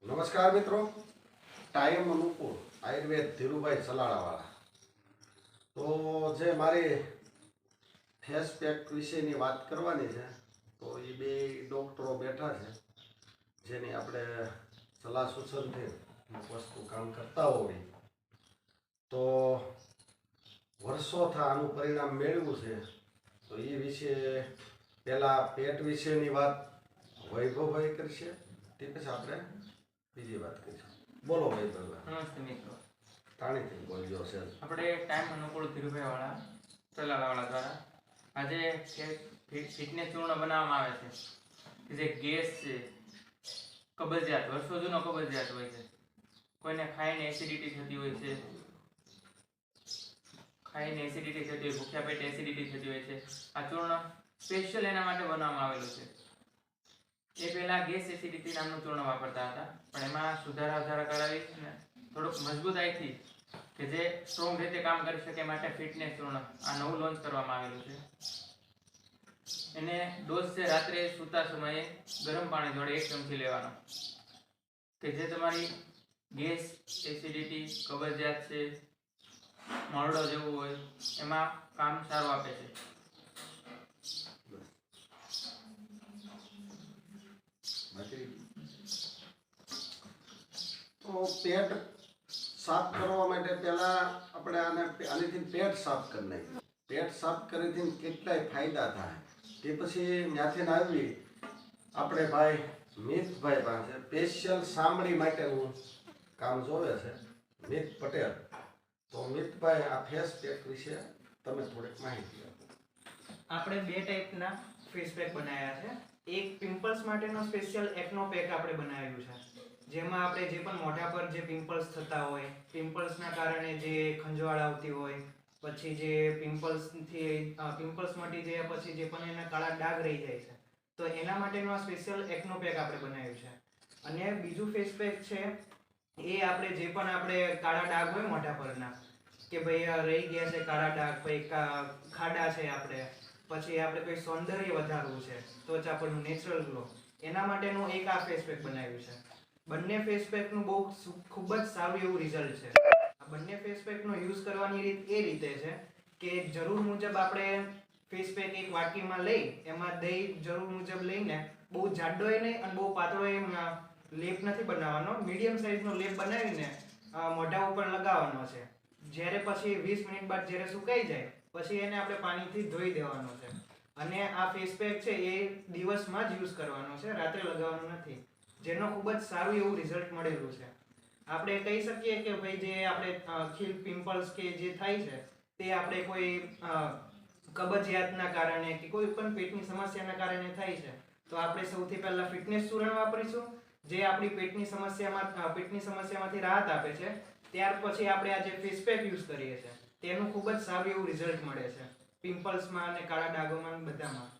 નમસ્કાર મિત્રો, ટાઈમ અનુકૂળ આયુર્વેદ ધીરુભાઈ સલાળાવાળા. તો જે મારી ફેસ પેક વિશેની વાત કરવાની છે, તો એ બે ડૉક્ટરો બેઠા છે જેની આપણે સલાહ સૂચનથી વસ્તુ કામ કરતા હોય. તો વર્ષોથી આનું પરિણામ મેળવ્યું છે. તો એ વિશે પહેલાં પેટ વિશેની વાત વૈભવભાઈ કરશે, તે પછી આપણે બીજી વાત કરીશું. બોલો વૈભવભાઈ. નમસ્તે મિત્રો, તાણીથી બોલજો છે. આપણે ટાઈમ અનુકૂળ ધીરુભાઈ વાળા સલાળાવાળા દ્વારા આજે ફિટનેસ ચૂર્ણ બનાવવામાં આવે છે કે જે ગેસ છે, કબજિયાત, વર્ષો જૂનો કબજિયાત હોય છે, કોઈને ખાઈને એસિડિટી થતી હોય છે, ભૂખ્યા પેટે એસિડિટી થતી હોય છે. આ ચૂર્ણ સ્પેશિયલ એના માટે બનાવવામાં આવેલું છે. એ પહેલા ગેસ એસિડિટી નામનું ચૂર્ણ વાપરતા હતા, પણ એમાં સુધારા કરાવી અને થોડુંક મજબૂતાઈથી કે જે સ્ટ્રોંગ રીતે કામ કરી શકે માટે ફિટનેસ ચૂર્ણ આ નવું લોન્ચ કરવામાં આવેલું છે. એને ડોઝ છે રાત્રે સૂતા સમયે ગરમ પાણી જોડે 1 ચમચી લેવાનો, કે જે તમારી ગેસ, એસિડિટી, કબજિયાત છે, મરડો જેવું હોય એમાં કામ સારું આપે છે. તો પેટ સાફ કરવા માટે પહેલા આપણે આનેથી પેટ સાફ કરી નાખીએ. પેટ સાફ કરીથી કેટલાય ફાયદા થાય તે પછી ત્યાંથી આવી આપણે ભાઈ મિતભાઈ પાસે સ્પેશિયલ સાંભળી માટેનું કામ જોવે છે, મિત પટેલ. તો મિતભાઈ, આ ફેસ પેક વિશે તમે થોડીક માહિતી આપો. આપણે બે ટાઈપના ફેસ પેક બનાવ્યા છે. એક પિમ્પલ્સ માટેનો સ્પેશિયલ એકનો પેક આપણે બનાવ્યું છે, જેમાં આપણે જે પણ મોઢા પર જે પિમ્પલ્સ થતા હોય, પિમ્પલ્સના કારણે જે ખંજવાળ આવતી હોય, પછી જે પિમ્પલ્સ મટી જાય પછી જે પણ એના કાળા ડાઘ રહી જાય છે, તો એના માટેનો આ સ્પેશિયલ એકનો પેક આપણે બનાવ્યું છે. અને બીજું ફેસ પેક છે એ આપણે જે પણ આપણે કાળા ડાઘ હોય મોઢા પરના, કે ભાઈ રહી ગયા છે કાળા ડાઘ, ભાઈ ખાડા છે, પછી આપણે કોઈ સૌંદર્ય વધારવું છે, ત્વચા પરનું નેચરલ ગ્લો, એના માટેનું એક આ ફેસ પેક બનાવ્યું છે. બંને ફેસ પેકનું ખૂબ જ સારું એવું રિઝલ્ટ છે. આ બંને ફેસ પેકનો યુઝ કરવાની રીત એ રીતે છે કે જરૂર મુજબ આપણે ફેસ પેક એક વાટકીમાં લઈ એમાં દહીં જરૂર મુજબ લઈને, બહુ જાડોય નહીં અને બહુ પાતળો એમ લેપ નથી બનાવવાનો, મીડિયમ સાઇઝનો લેપ બનાવીને મોઢા ઉપર લગાવવાનો છે. જ્યારે પછી 20 મિનિટ બાદ જ્યારે સુકાઈ જાય પછી એને આપણે પાણીથી ધોઈ દેવાનો છે. અને આ ફેસ પેક છે એ દિવસમાં જ યુઝ કરવાનો છે, રાત્રે લગાવવાનો નથી, જેનો ખૂબ જ સારું એવું રિઝલ્ટ મળેલું છે. આપણે કહી શકીએ કે ભાઈ જે આપણે ખીલ, પિમ્પલ્સ કે જે થાય છે તે આપણે કોઈ કબજિયાતના કારણે કે કોઈ પણ પેટની સમસ્યાના કારણે થાય છે, તો આપણે સૌથી પહેલા ફિટનેસ ચૂર્ણ વાપરીશું, જે આપણી પેટની સમસ્યામાંથી રાહત આપે છે. ત્યાર પછી આપણે આ જે ફેસ પેક યુઝ કરીએ છીએ તેનું ખૂબ જ સારું એવું રિઝલ્ટ મળે છે, પિમ્પલ્સમાં અને કાળા ડાઘોમાં બધામાં.